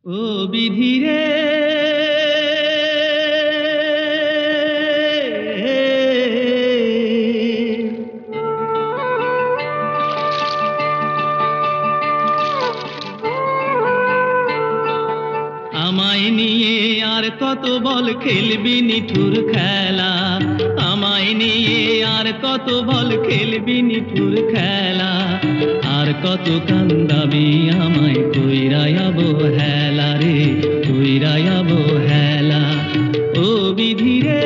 ও বিধি রে, আমায় নিয়ে আর কত বল খেলবি নিঠুর খেলা। আমায় নিয়ে আর কত বল খেলবি নিঠুর খেলা। আর কত কান্দাবি আমায় কইরাই অবহেলা রে, কইরাই অবহেলা। ও বিধি রে,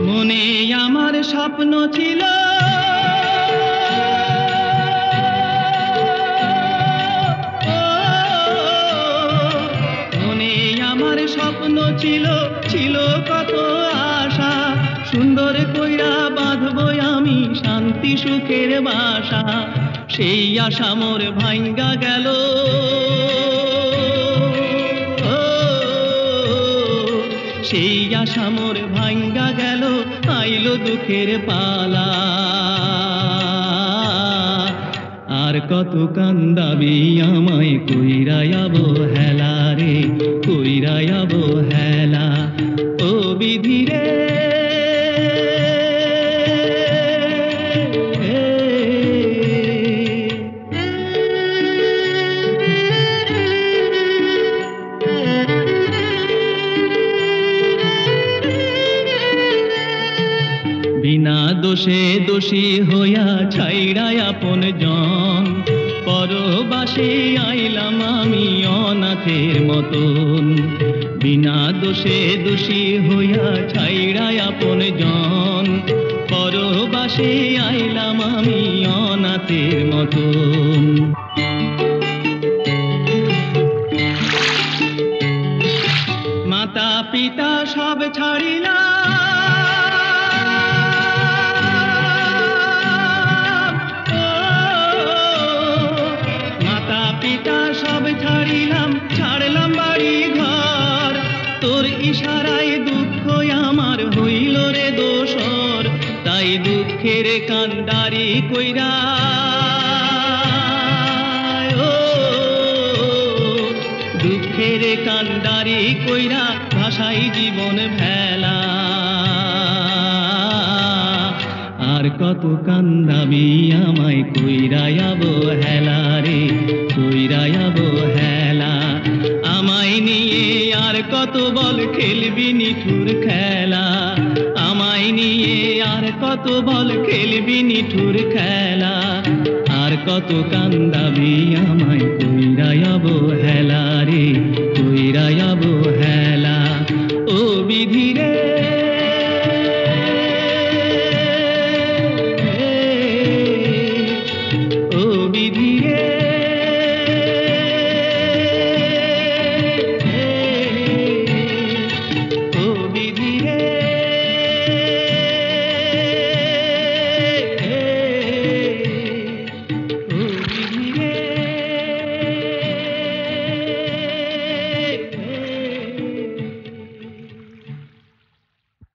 মনে আমার স্বপ্ন ছিল, মনে আমার স্বপ্ন ছিল, ছিল কত আশা। সুন্দর কইরা বাঁধবো আমি শান্তি সুখের বাসা। সেই আশা মোর ভাঙ্গা গেল, সেই আশা মোর ভাঙ্গা গেল, আইলো দুঃখের পালা। আর কত কান্দাবি আমায় কইরাই অবহেলা রে, কইরাই অবহেলা। ও বিধি রে, বিনা দোষে দোষী হইয়া ছাইড়াই আপন জন, পরবাসে আইলাম আমি অনাথের মতন। বিনা দোষে দোষী হইয়া ছাইড়াই আপন জন, পরবাসে আইলাম আমি অনাথের মতন। মাতা পিতা সব ছাড়িলাম, মাতা পিতা সব ছাড়িলাম, ছাড়লাম বাড়ি ঘর। তোর ইশারায় দুঃখ আমার হইল রে দোসর, তাই দুঃখের কান্দারি কইরা, দুঃখের কান্দারি কইরা ভাষাই জীবন ভেলা। আর কত কান্দাবি আমায় কইরাই অবহেলা রে, কইরাই অবহেলা। আমায় নিয়ে আর কত বল খেলবি নিঠুর খেলা। আমায় নিয়ে আর কত বল খেলবি নিঠুর খেলা। আর কত কান্দাবি আমায় কইরাই অবহেলা রে,